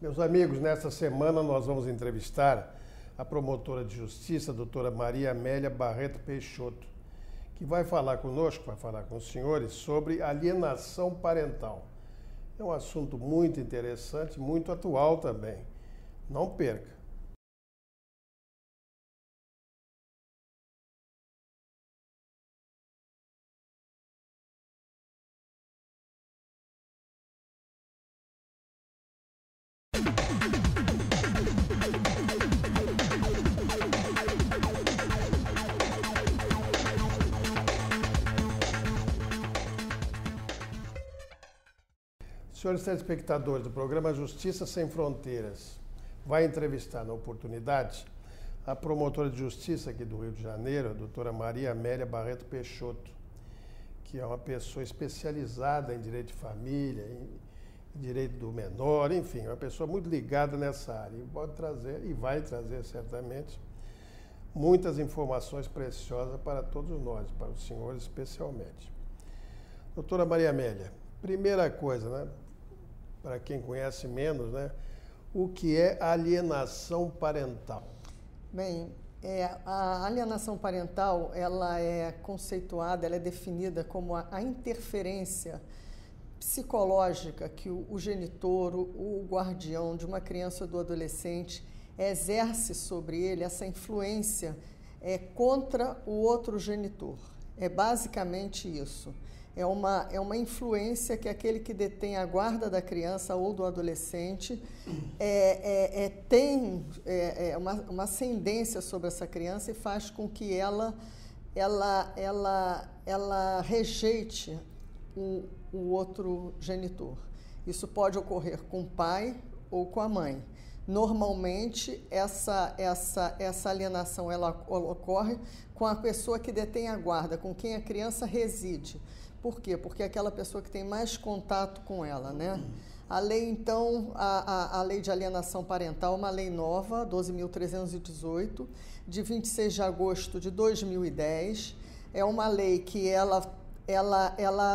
Meus amigos, nesta semana nós vamos entrevistar a promotora de justiça, a doutora Maria Amélia Barreto Peixoto, que vai falar conosco, vai falar com os senhores sobre alienação parental. É um assunto muito interessante, muito atual também. Não perca. Senhores telespectadores do programa Justiça Sem Fronteiras, vai entrevistar na oportunidade a promotora de justiça aqui do Rio de Janeiro, a doutora Maria Amélia Barreto Peixoto, que é uma pessoa especializada em direito de família, em direito do menor, enfim, uma pessoa muito ligada nessa área. E pode trazer, e vai trazer certamente, muitas informações preciosas para todos nós, para os senhores especialmente. Doutora Maria Amélia, primeira coisa, né? Para quem conhece menos, né? O que é alienação parental? Bem, a alienação parental, ela é conceituada, ela é definida como a interferência psicológica que o genitor, o guardião de uma criança ou do adolescente exerce sobre ele, essa influência contra o outro genitor. É basicamente isso. É uma influência que aquele que detém a guarda da criança ou do adolescente tem uma ascendência sobre essa criança e faz com que ela rejeite o outro genitor. Isso pode ocorrer com o pai ou com a mãe. Normalmente, essa alienação ela ocorre com a pessoa que detém a guarda, com quem a criança reside. Por quê? Porque é aquela pessoa que tem mais contato com ela, né? A lei, então, a lei de alienação parental, uma lei nova, 12.318, de 26 de agosto de 2010, é uma lei que ela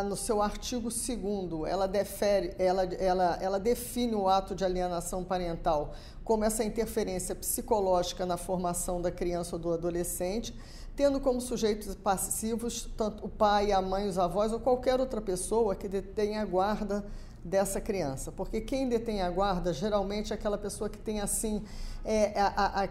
no seu artigo 2º, ela define o ato de alienação parental como essa interferência psicológica na formação da criança ou do adolescente, tendo como sujeitos passivos tanto o pai, a mãe, os avós ou qualquer outra pessoa que detém a guarda dessa criança. Porque quem detém a guarda geralmente é aquela pessoa que tem assim,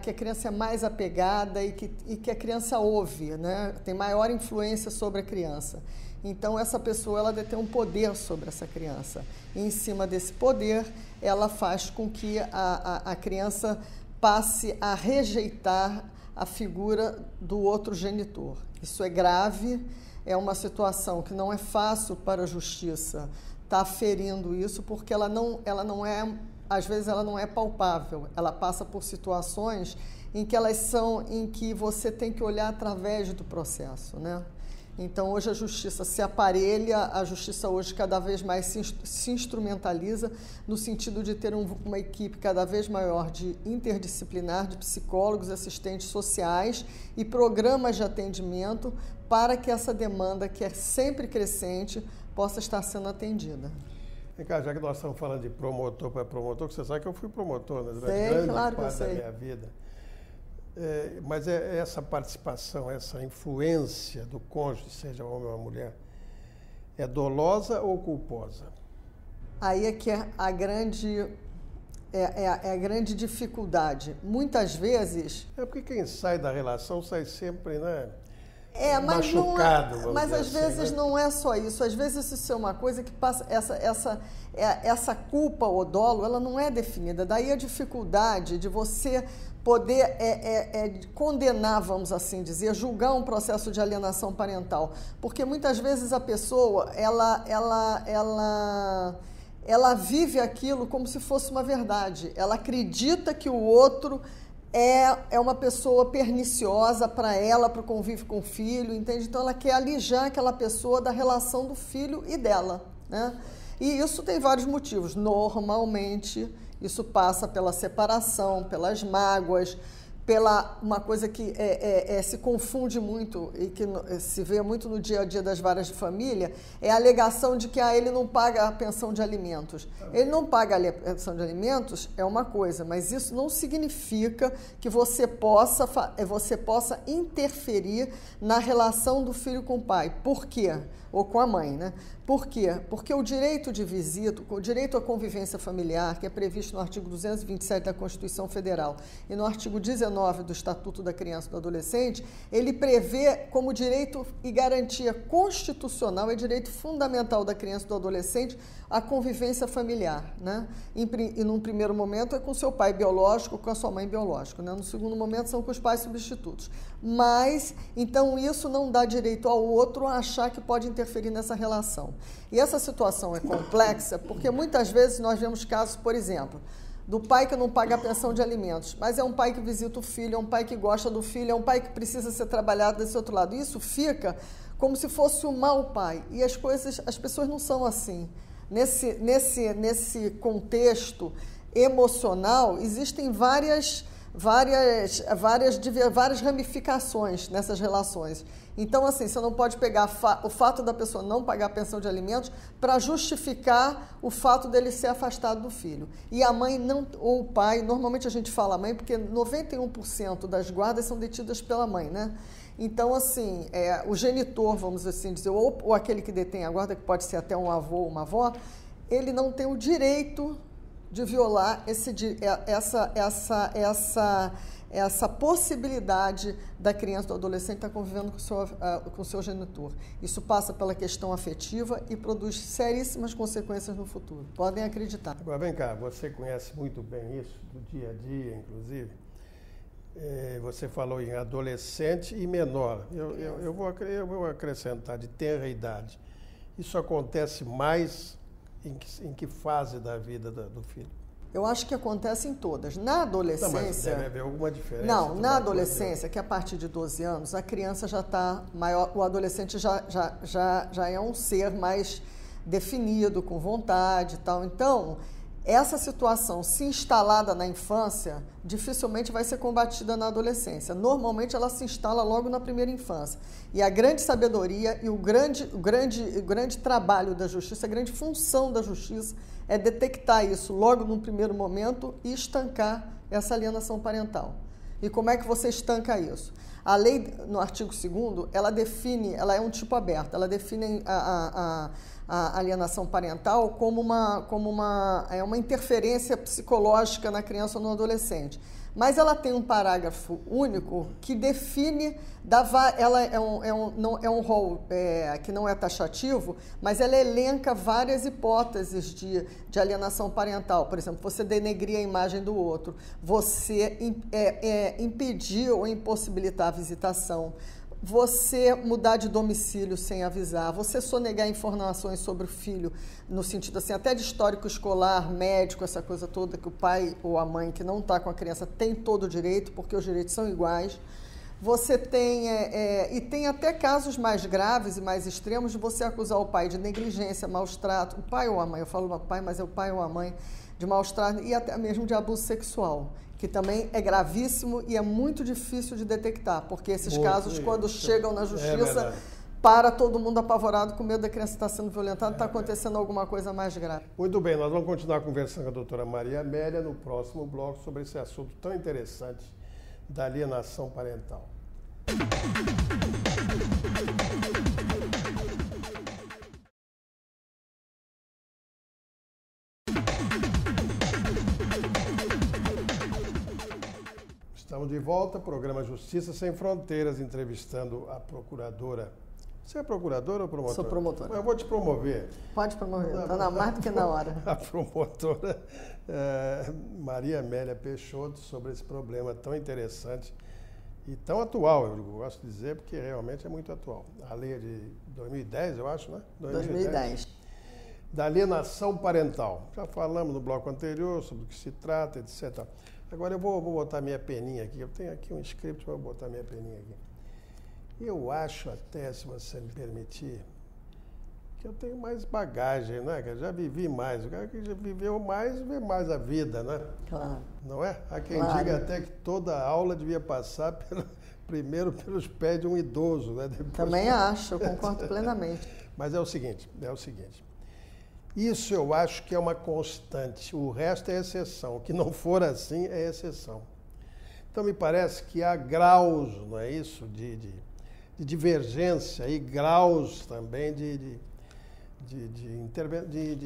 que a criança é mais apegada e que a criança ouve, né? Tem maior influência sobre a criança. Então, essa pessoa ela detém um poder sobre essa criança. E, em cima desse poder, ela faz com que a criança passe a rejeitar a figura do outro genitor. Isso é grave, é uma situação que não é fácil para a justiça estar aferindo isso, porque ela não é, às vezes ela não é palpável, ela passa por situações em que você tem que olhar através do processo, né? Então, hoje a justiça se aparelha, a justiça hoje cada vez mais se instrumentaliza no sentido de ter uma equipe cada vez maior de interdisciplinar, de psicólogos, assistentes sociais e programas de atendimento para que essa demanda, que é sempre crescente, possa estar sendo atendida. Vem cá, já que nós estamos falando de promotor para promotor, que você sabe que eu fui promotor, né, durante grande parte da minha vida. Mas essa participação, essa influência do cônjuge, seja homem ou mulher, é dolosa ou culposa? Aí é que é a grande dificuldade. Muitas vezes... É porque quem sai da relação sai sempre, né? Mas machucado. Mas às vezes assim, né? Não é só isso. Às vezes isso é uma coisa que passa... Essa culpa ou dolo, ela não é definida. Daí a dificuldade de você poder condenar, vamos assim dizer, julgar um processo de alienação parental. Porque muitas vezes a pessoa, ela vive aquilo como se fosse uma verdade. Ela acredita que o outro é uma pessoa perniciosa para ela, para o convívio com o filho, entende? Então ela quer alijar aquela pessoa da relação do filho e dela, né? E isso tem vários motivos. Normalmente, isso passa pela separação, pelas mágoas, pela uma coisa que se confunde muito e que se vê muito no dia a dia das varas de família, é a alegação de que ele não paga a pensão de alimentos. Ele não paga a pensão de alimentos é uma coisa, mas isso não significa que você possa interferir na relação do filho com o pai. Por quê? Ou com a mãe, né? Por quê? Porque o direito de visita, o direito à convivência familiar, que é previsto no artigo 227 da Constituição Federal e no artigo 19 do Estatuto da Criança e do Adolescente, ele prevê como direito e garantia constitucional e direito fundamental da criança e do adolescente a convivência familiar, né? E num primeiro momento é com seu pai biológico, com a sua mãe biológica, né? No segundo momento são com os pais substitutos. Mas, então, isso não dá direito ao outro a achar que pode interferir nessa relação. E essa situação é complexa porque muitas vezes nós vemos casos, por exemplo, do pai que não paga a pensão de alimentos, mas é um pai que visita o filho, é um pai que gosta do filho, é um pai que precisa ser trabalhado desse outro lado. Isso fica como se fosse um mau pai. E as pessoas não são assim. Nesse contexto emocional, existem várias ramificações nessas relações. Então, assim, você não pode pegar o fato da pessoa não pagar a pensão de alimentos para justificar o fato dele ser afastado do filho. E a mãe não, ou o pai, normalmente a gente fala mãe porque 91% das guardas são detidas pela mãe, né? Então, assim, o genitor, vamos assim dizer, ou aquele que detém a guarda, que pode ser até um avô ou uma avó, ele não tem o direito de violar essa possibilidade da criança ou do adolescente estar convivendo com o seu genitor. Isso passa pela questão afetiva e produz seríssimas consequências no futuro. Podem acreditar. Agora, vem cá, você conhece muito bem isso, do dia a dia, inclusive. Você falou em adolescente e menor. Eu vou acrescentar de tenra idade. Isso acontece mais em que fase da vida do filho? Eu acho que acontece em todas. Na adolescência... Não, mas deve haver alguma diferença. Não, na adolescência, que é a partir de 12 anos, a criança já está maior, o adolescente já é um ser mais definido, com vontade e tal. Então, essa situação, se instalada na infância, dificilmente vai ser combatida na adolescência. Normalmente, ela se instala logo na primeira infância. E a grande sabedoria e o grande trabalho da justiça, a grande função da justiça é detectar isso logo no primeiro momento e estancar essa alienação parental. E como é que você estanca isso? A lei, no artigo 2º, ela é um tipo aberto, ela define a alienação parental como uma interferência psicológica na criança ou no adolescente. Mas ela tem um parágrafo único que define, ela é um rol que não é taxativo, mas ela elenca várias hipóteses de alienação parental. Por exemplo, você denegrir a imagem do outro, você impedir ou impossibilitar a visitação, você mudar de domicílio sem avisar, você sonegar informações sobre o filho, no sentido assim, até de histórico escolar, médico, essa coisa toda, que o pai ou a mãe que não está com a criança tem todo o direito, porque os direitos são iguais. Você tem, e tem até casos mais graves e mais extremos de você acusar o pai de negligência, maus tratos, o pai ou a mãe, eu falo pai, mas é o pai ou a mãe, de maus tratos e até mesmo de abuso sexual, que também é gravíssimo e é muito difícil de detectar, porque esses casos, quando chegam na justiça, para todo mundo apavorado, com medo da criança estar sendo violentada, está acontecendo alguma coisa mais grave. Muito bem, nós vamos continuar conversando com a doutora Maria Amélia no próximo bloco sobre esse assunto tão interessante da alienação parental. Estamos de volta, programa Justiça Sem Fronteiras, entrevistando a procuradora. Você é procuradora ou promotora? Sou promotora. Eu vou te promover. Pode promover, está mais do que na hora. A promotora Maria Amélia Peixoto sobre esse problema tão interessante e tão atual, eu gosto de dizer, porque realmente é muito atual. A lei é de 2010, eu acho, né? 2010. Da alienação parental. Já falamos no bloco anterior sobre o que se trata, etc. Agora eu vou botar minha peninha aqui. Eu tenho aqui um script, vou botar minha peninha aqui. Eu acho até, se você me permitir, porque eu tenho mais bagagem, né? Eu já vivi mais. O cara que já viveu mais, vê mais a vida, né? Claro. Não é? Há quem Claro. diga até que toda aula devia passar primeiro pelos pés de um idoso, né? Depois... Também acho, eu concordo plenamente. Mas é o seguinte. Isso eu acho que é uma constante. O resto é exceção. O que não for assim é exceção. Então me parece que há graus, não é isso, de divergência e graus também de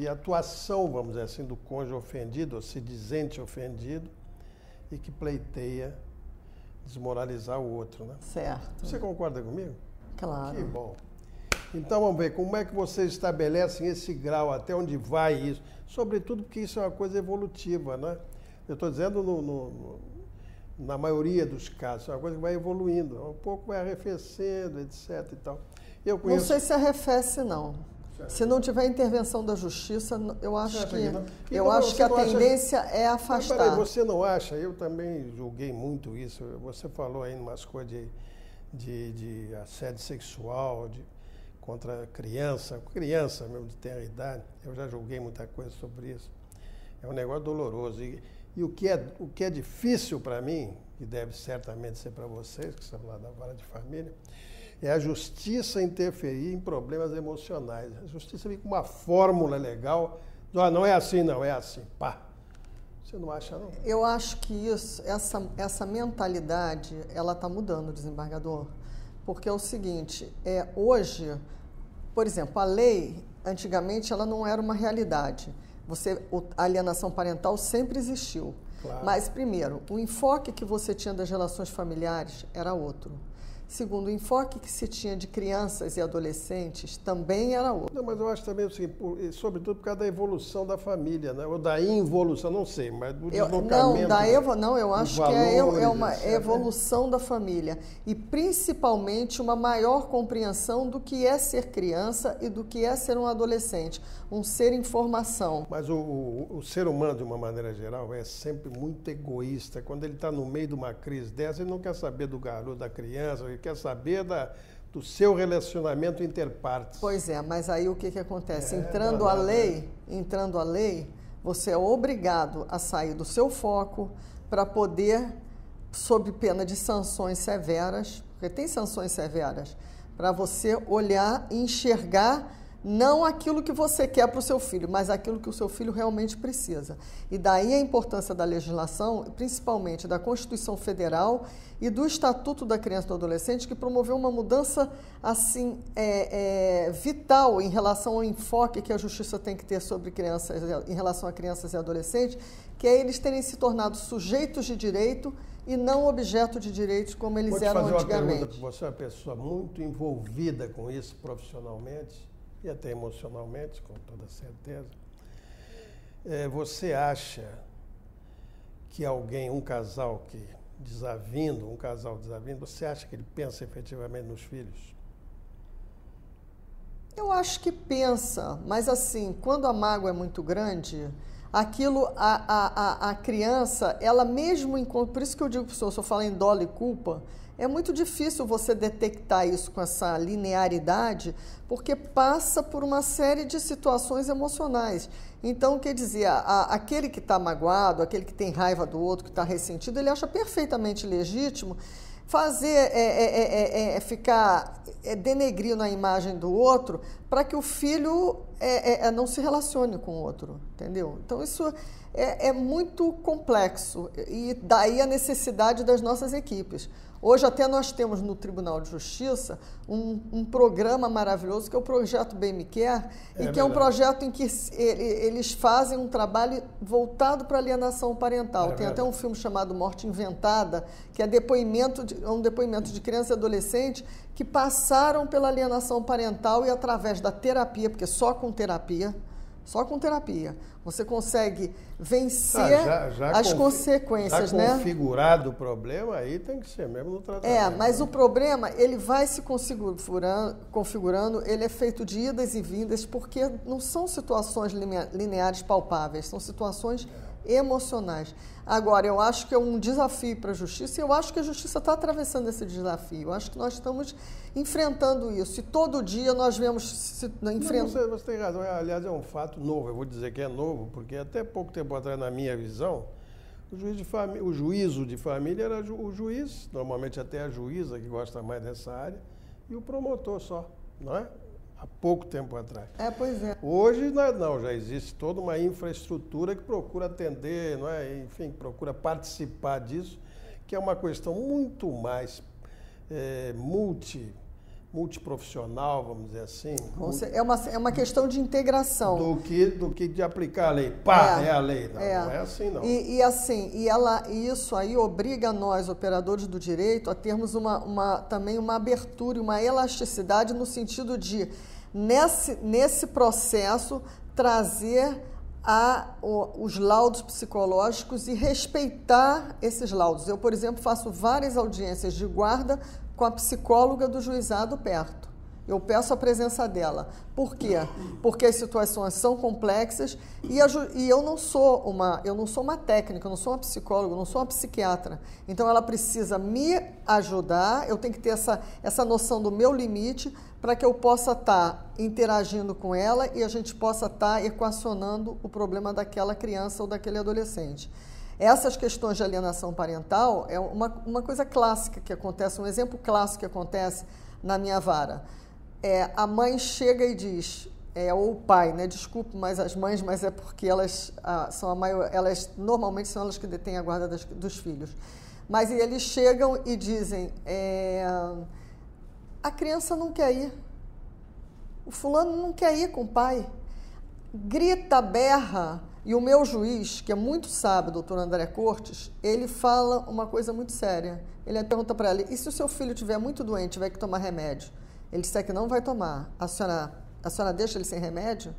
atuação, vamos dizer assim, do cônjuge ofendido, ou se dizente ofendido, e que pleiteia desmoralizar o outro, né? Certo. Você concorda comigo? Claro. Que bom. Então vamos ver, como é que vocês estabelecem esse grau, até onde vai isso? Sobretudo porque isso é uma coisa evolutiva, né? Eu estou dizendo na maioria dos casos, é uma coisa que vai evoluindo, um pouco vai arrefecendo, etc. e tal. Eu conheço... Não sei se arrefece, não. Se não tiver intervenção da justiça, eu acho que a tendência é afastar. Mas, peraí, você não acha? Eu também julguei muito isso. Você falou aí umas coisas de assédio sexual, contra criança mesmo de tenra idade. Eu já julguei muita coisa sobre isso. É um negócio doloroso. E o que é difícil para mim, que deve certamente ser para vocês, que são lá da vara de família, é a justiça interferir em problemas emocionais. A justiça vem com uma fórmula legal. Não é assim, não, é assim. Pá. Você não acha, não? Eu acho que essa mentalidade, ela está mudando, desembargador. Porque é o seguinte, hoje, por exemplo, a lei, antigamente, ela não era uma realidade. A alienação parental sempre existiu. Claro. Mas, primeiro, o enfoque que você tinha das relações familiares era outro. Segundo, o enfoque que se tinha de crianças e adolescentes também era outro. Não, mas eu acho também o seguinte, sobretudo por causa da evolução da família, né? Ou da involução, não sei, mas do deslocamento. Eu acho que é uma evolução da família. E principalmente uma maior compreensão do que é ser criança e do que é ser um adolescente. Um ser em formação. Mas o ser humano, de uma maneira geral, é sempre muito egoísta. Quando ele está no meio de uma crise dessa, ele não quer saber do garoto, da criança, ele quer saber do seu relacionamento interpartes. Pois é, mas aí o que acontece? Entrando a lei, você é obrigado a sair do seu foco para poder, sob pena de sanções severas, porque tem sanções severas, para você olhar e enxergar não aquilo que você quer para o seu filho, mas aquilo que o seu filho realmente precisa. E daí a importância da legislação, principalmente da Constituição Federal e do Estatuto da Criança e do Adolescente, que promoveu uma mudança assim vital em relação ao enfoque que a justiça tem que ter sobre crianças, em relação a crianças e adolescentes, que é eles terem se tornado sujeitos de direito e não objeto de direitos como eles eram antigamente. Vou te fazer uma pergunta, porque você é uma pessoa muito envolvida com isso profissionalmente e até emocionalmente, com toda certeza. Você acha que um casal desavindo, você acha que ele pensa efetivamente nos filhos? Eu acho que pensa, mas assim, quando a mágoa é muito grande, aquilo, a criança, ela mesmo, por isso que eu digo para o senhor, se eu falo em dolo e culpa, é muito difícil você detectar isso com essa linearidade, porque passa por uma série de situações emocionais. Então, quer dizer, aquele que está magoado, aquele que tem raiva do outro, que está ressentido, ele acha perfeitamente legítimo fazer, denegrir na imagem do outro para que o filho não se relacione com o outro, entendeu? Então, isso é muito complexo e daí a necessidade das nossas equipes. Hoje até nós temos no Tribunal de Justiça um programa maravilhoso que é o Projeto Bem Me Quer, que é um projeto em que eles fazem um trabalho voltado para a alienação parental. Tem até um filme chamado Morte Inventada, que é um depoimento de criança e adolescente que passaram pela alienação parental e através da terapia, porque só com terapia, você consegue vencer as consequências, né? Já configurado o problema, aí tem que ser mesmo no tratamento. Mas o problema, ele vai se configurando, ele é feito de idas e vindas, porque não são situações lineares palpáveis, são situações emocionais. Agora, eu acho que é um desafio para a justiça, e eu acho que a justiça está atravessando esse desafio. Eu acho que nós estamos enfrentando isso, e todo dia nós vemos enfrentando. Você tem razão, aliás, é um fato novo, eu vou dizer que é novo, porque até pouco tempo atrás, na minha visão, o juízo de família era o juiz, normalmente até a juíza que gosta mais dessa área, e o promotor só, não é? Há pouco tempo atrás. Pois é. Hoje não, já existe toda uma infraestrutura que procura atender, não é? Enfim, procura participar disso, que é uma questão muito mais multiprofissional, vamos dizer assim. É uma questão de integração. Do que de aplicar a lei. É a lei. Não é assim, não. E isso aí obriga nós, operadores do direito, a termos também uma abertura e uma elasticidade no sentido de, nesse processo, trazer os laudos psicológicos e respeitar esses laudos. Eu, por exemplo, faço várias audiências de guarda com a psicóloga do juizado perto. Eu peço a presença dela. Por quê? Porque as situações são complexas e eu não sou uma técnica, eu não sou uma psicóloga, eu não sou uma psiquiatra. Então, ela precisa me ajudar, eu tenho que ter essa noção do meu limite para que eu possa estar interagindo com ela e a gente possa estar equacionando o problema daquela criança ou daquele adolescente. Essas questões de alienação parental é uma coisa clássica que acontece, um exemplo clássico que acontece na minha vara. A mãe chega e diz, ou o pai, né? Desculpe, mas as mães, mas é porque elas normalmente são elas que detêm a guarda dos filhos. Mas eles chegam e dizem, a criança não quer ir, o fulano não quer ir com o pai, grita, berra. E o meu juiz, que é muito sábio, doutor André Cortes, ele fala uma coisa muito séria. Ele pergunta para ela, e se o seu filho estiver muito doente, tiver que tomar remédio? Ele disser que não vai tomar. A senhora deixa ele sem remédio?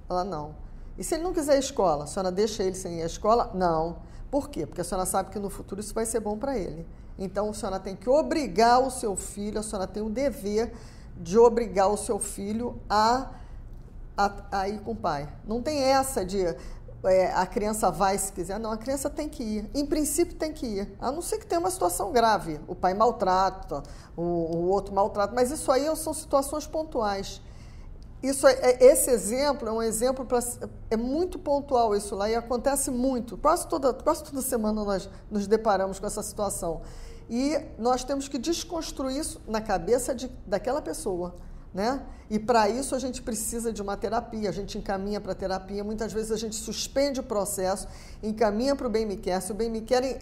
Ela, não. E se ele não quiser ir à escola, a senhora deixa ele sem ir à escola? Não. Por quê? Porque a senhora sabe que no futuro isso vai ser bom para ele. Então, a senhora tem que obrigar o seu filho, a senhora tem o dever de obrigar o seu filho a ir com o pai. Não tem essa de... a criança vai se quiser. Não, a criança tem que ir. Em princípio tem que ir. A não ser que tenha uma situação grave. O pai maltrata, o outro maltrata. Mas isso aí são situações pontuais. Esse exemplo é um exemplo é muito pontual isso lá e acontece muito. Quase toda semana nós nos deparamos com essa situação. E nós temos que desconstruir isso na cabeça daquela pessoa. Né? E para isso a gente precisa de uma terapia, a gente encaminha para a terapia, muitas vezes a gente suspende o processo, encaminha para o Bem Me Quer. Se o Bem Me Quer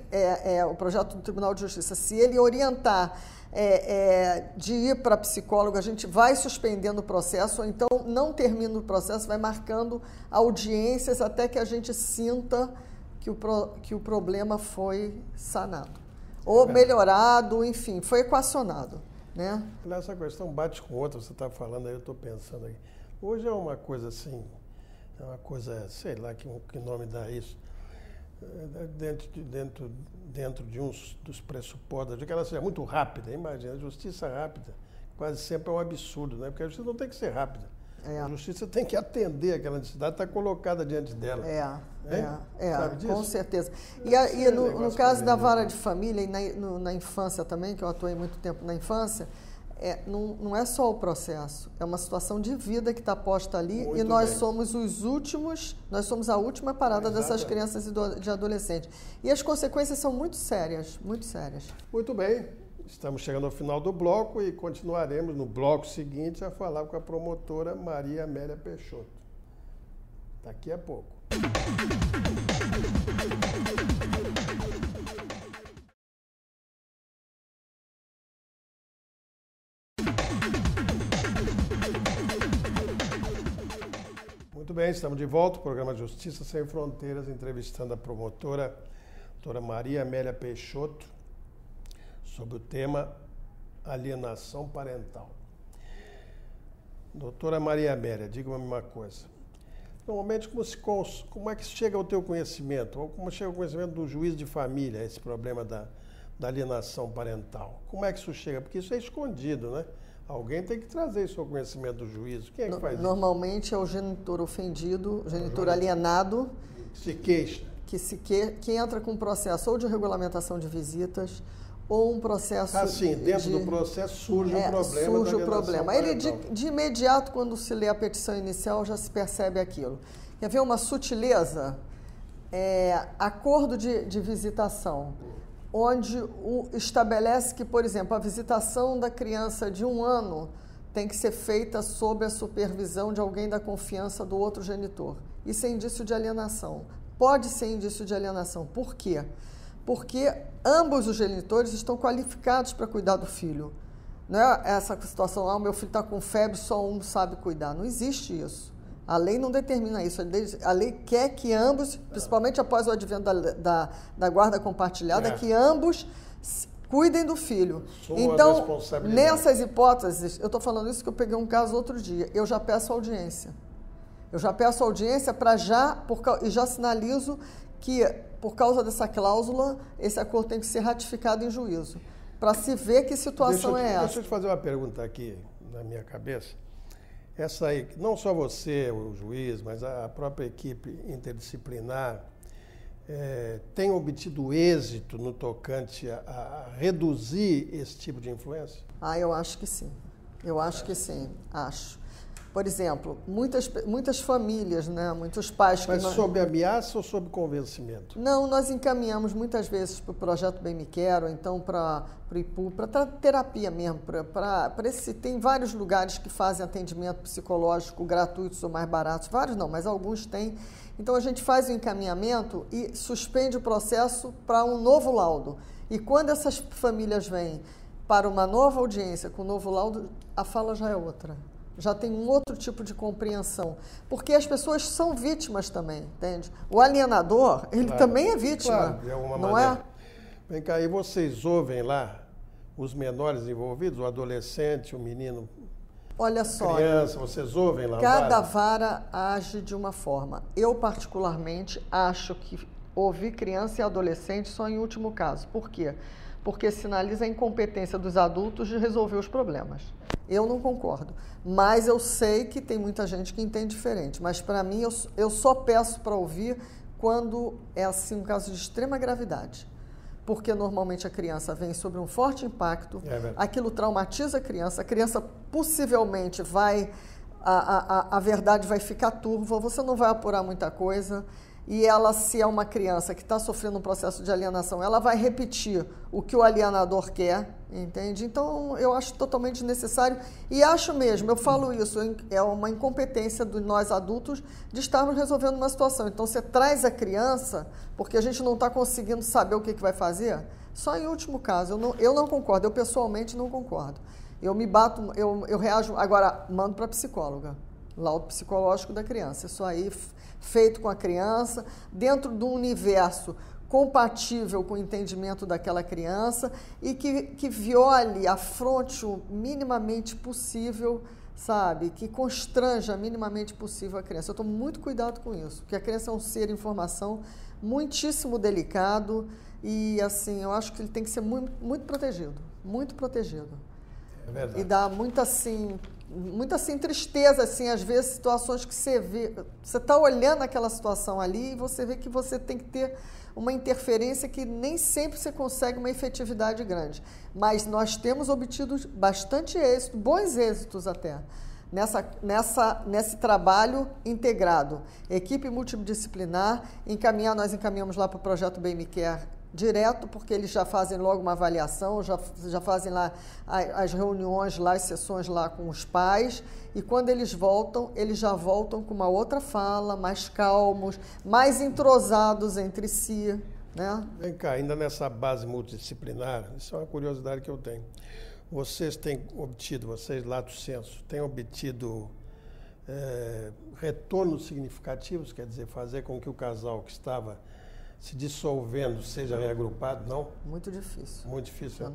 o projeto do Tribunal de Justiça, se ele orientar de ir para psicólogo, a gente vai suspendendo o processo, ou então não termina o processo, vai marcando audiências até que a gente sinta que o problema foi sanado, ou melhorado, enfim, foi equacionado. Né? Essa questão bate com outra, você está falando aí, eu estou pensando aí. Hoje é uma coisa assim, sei lá que nome dá isso, dentro de uns dos pressupostos, de que ela seja muito rápida, imagina, a justiça rápida quase sempre é um absurdo, né? Porque a justiça não tem que ser rápida. A justiça tem que atender aquela necessidade, está colocada diante dela. Sabe disso? Com certeza. E no caso da vara de família e na infância também, que eu atuei muito tempo na infância, não é só o processo, é uma situação de vida que está posta ali muito e nós somos nós somos a última parada dessas crianças e de adolescentes. E as consequências são muito sérias, muito sérias. Muito bem. Estamos chegando ao final do bloco e continuaremos no bloco seguinte a falar com a promotora Maria Amélia Peixoto. Daqui a pouco. Muito bem, estamos de volta. O programa Justiça Sem Fronteiras, entrevistando a promotora, doutora Maria Amélia Peixoto, sobre o tema alienação parental. Doutora Maria Amélia, diga-me uma coisa. Normalmente, como é que chega ao teu conhecimento? Ou como chega ao conhecimento do juiz de família, esse problema da alienação parental? Como é que isso chega? Porque isso é escondido, né? Alguém tem que trazer isso ao conhecimento do juiz. Quem é que faz isso? Normalmente é o genitor ofendido, o genitor alienado. Se queixa. que entra com um processo ou de regulamentação de visitas ou um processo... Assim, dentro do processo surge o problema. Surge o problema. Ele, de imediato, quando se lê a petição inicial, já se percebe aquilo. Quer ver uma sutileza? Acordo de visitação, onde estabelece que, por exemplo, a visitação da criança de 1 ano tem que ser feita sob a supervisão de alguém da confiança do outro genitor. Isso é indício de alienação. Pode ser indício de alienação. Por quê? Porque ambos os genitores estão qualificados para cuidar do filho. Não é essa situação, meu filho está com febre, só um sabe cuidar. Não existe isso. A lei não determina isso. A lei quer que ambos, principalmente após o advento da guarda compartilhada, que ambos cuidem do filho. Então, nessas hipóteses, eu estou falando isso que eu peguei um caso outro dia, eu já peço audiência. Eu já peço audiência e já sinalizo que, por causa dessa cláusula, esse acordo tem que ser ratificado em juízo, para se ver que situação é essa. Deixa eu te fazer uma pergunta aqui na minha cabeça. Essa aí, não só você, o juiz, mas a própria equipe interdisciplinar tem obtido êxito no tocante a reduzir esse tipo de influência? Eu acho que sim. Eu acho que sim, acho. Por exemplo, muitas famílias, né, muitos pais... Mas sob ameaça ou sob convencimento? Não, nós encaminhamos muitas vezes para o Projeto Bem Me Quero, então para o IPU, para terapia mesmo. Tem vários lugares que fazem atendimento psicológico gratuitos ou mais baratos. Vários não, mas alguns têm. Então a gente faz o encaminhamento e suspende o processo para um novo laudo. E quando essas famílias vêm para uma nova audiência com um novo laudo, a fala já é outra. Já tem um outro tipo de compreensão. Porque as pessoas são vítimas também, entende? O alienador, ele também é vítima, claro, de alguma não maneira. É? Vem cá, e vocês ouvem lá os menores envolvidos, o adolescente, o menino, olha só, criança, vocês ouvem lá? Cada vara age de uma forma. Eu, particularmente, acho que ouvir criança e adolescente só em último caso. Por quê? Porque sinaliza a incompetência dos adultos de resolver os problemas. Eu não concordo, mas eu sei que tem muita gente que entende diferente. Mas, para mim, eu só peço para ouvir quando é assim um caso de extrema gravidade. Porque, normalmente, a criança vem sobre um forte impacto, aquilo traumatiza a criança possivelmente vai... A verdade vai ficar turva, você não vai apurar muita coisa. E ela, se é uma criança que está sofrendo um processo de alienação, ela vai repetir o que o alienador quer, entende? Então, eu acho totalmente desnecessário e acho mesmo, eu falo isso, é uma incompetência de nós adultos de estarmos resolvendo uma situação. Então, você traz a criança, porque a gente não está conseguindo saber o que vai fazer, só em último caso. Eu não concordo, eu pessoalmente não concordo. Eu me bato, eu reajo, agora mando para a psicóloga, laudo psicológico da criança, isso aí... feito com a criança, dentro de um universo compatível com o entendimento daquela criança e que viole, afronte o minimamente possível, sabe? Que constranja minimamente possível a criança. Eu tomo muito cuidado com isso, porque a criança é um ser em formação muitíssimo delicado e, assim, eu acho que ele tem que ser muito, muito protegido, muito protegido. É verdade. E dá muita tristeza, assim, às vezes, situações que você vê, você está olhando aquela situação ali e você vê que você tem que ter uma interferência que nem sempre você consegue uma efetividade grande. Mas nós temos obtido bastante êxito, bons êxitos até, nesse trabalho integrado. Equipe multidisciplinar, nós encaminhamos lá para o Projeto Bem Me Quer direto, porque eles já fazem logo uma avaliação, já fazem lá as reuniões, lá, as sessões lá com os pais, e quando eles já voltam com uma outra fala, mais calmos, mais entrosados entre si, né? Vem cá, ainda nessa base multidisciplinar, isso é uma curiosidade que eu tenho. Vocês lato sensu, têm obtido retornos significativos, quer dizer, fazer com que o casal que estava se dissolvendo seja reagrupado, não? Muito difícil. Muito difícil.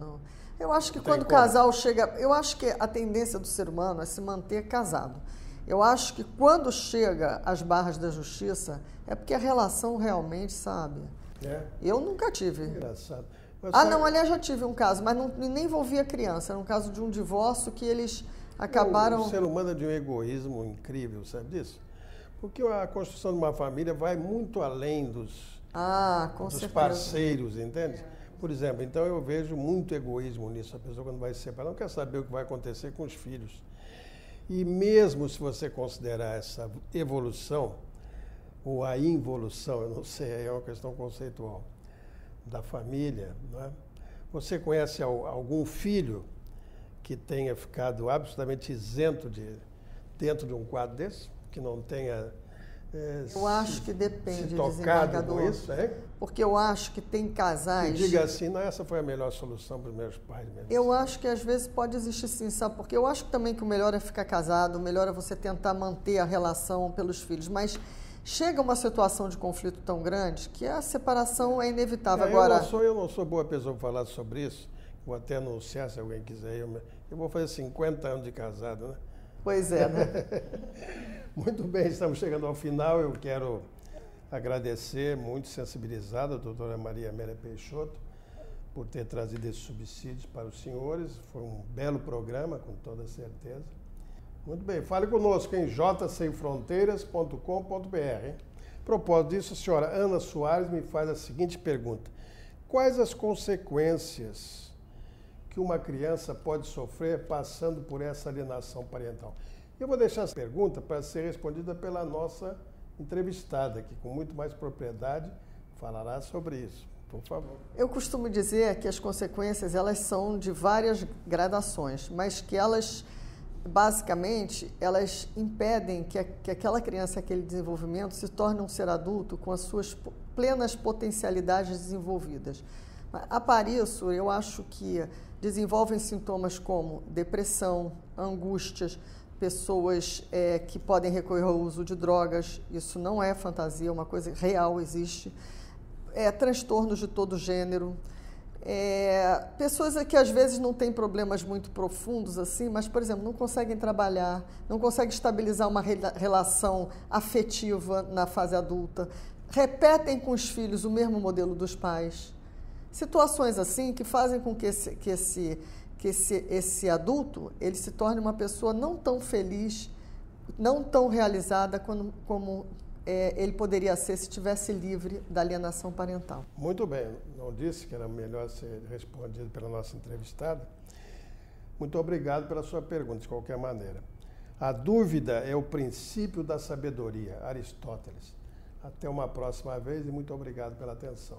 Eu acho que quando o casal chega... Eu acho que a tendência do ser humano é se manter casado. Eu acho que quando chega às barras da justiça, é porque a relação realmente, sabe? Eu nunca tive. Engraçado. Não, aliás, já tive um caso, mas nem envolvia criança. Era um caso de um divórcio que eles acabaram... O ser humano é de um egoísmo incrível, sabe disso? Porque a construção de uma família vai muito além Com dos certeza. parceiros, entende? Por exemplo, então eu vejo muito egoísmo nisso. A pessoa quando vai se separar não quer saber o que vai acontecer com os filhos. E mesmo se você considerar essa evolução, ou a involução, eu não sei, é uma questão conceitual, da família, não é? Você conhece algum filho que tenha ficado absolutamente isento dentro de um quadro desse? Que não tenha eu acho que depende, se tocado com desembargador. isso, hein? Porque eu acho que tem casais... Que diga assim, não, essa foi a melhor solução para os meus pais mesmo. Eu acho que às vezes pode existir sim, sabe? Porque eu acho também que o melhor é ficar casado, o melhor é você tentar manter a relação pelos filhos, mas chega uma situação de conflito tão grande que a separação é inevitável. Agora, eu não sou boa pessoa para falar sobre isso, vou até anunciar se alguém quiser. Eu vou fazer 50 anos de casado, né? Pois é, né? Muito bem, estamos chegando ao final. Eu quero agradecer, muito sensibilizado, a doutora Maria Amélia Peixoto, por ter trazido esses subsídios para os senhores. Foi um belo programa, com toda certeza. Muito bem, fale conosco em jsemfronteiras.com.br. A propósito disso, a senhora Ana Soares me faz a seguinte pergunta: quais as consequências que uma criança pode sofrer passando por essa alienação parental? Eu vou deixar essa pergunta para ser respondida pela nossa entrevistada, que com muito mais propriedade falará sobre isso. Por favor. Eu costumo dizer que as consequências elas são de várias gradações, mas que elas, basicamente, elas impedem que aquela criança, aquele desenvolvimento se torne um ser adulto com as suas plenas potencialidades desenvolvidas. A par isso, eu acho que desenvolvem sintomas como depressão, angústias, pessoas que podem recorrer ao uso de drogas, isso não é fantasia, é uma coisa real, existe. Transtornos de todo gênero. Pessoas que às vezes não têm problemas muito profundos assim, mas, por exemplo, não conseguem trabalhar, não conseguem estabilizar uma relação afetiva na fase adulta, repetem com os filhos o mesmo modelo dos pais. Situações assim que fazem com que esse adulto ele se torne uma pessoa não tão feliz, não tão realizada como ele poderia ser se estivesse livre da alienação parental. Muito bem, não disse que era melhor ser respondido pela nossa entrevistada. Muito obrigado pela sua pergunta, de qualquer maneira. A dúvida é o princípio da sabedoria, Aristóteles. Até uma próxima vez e muito obrigado pela atenção.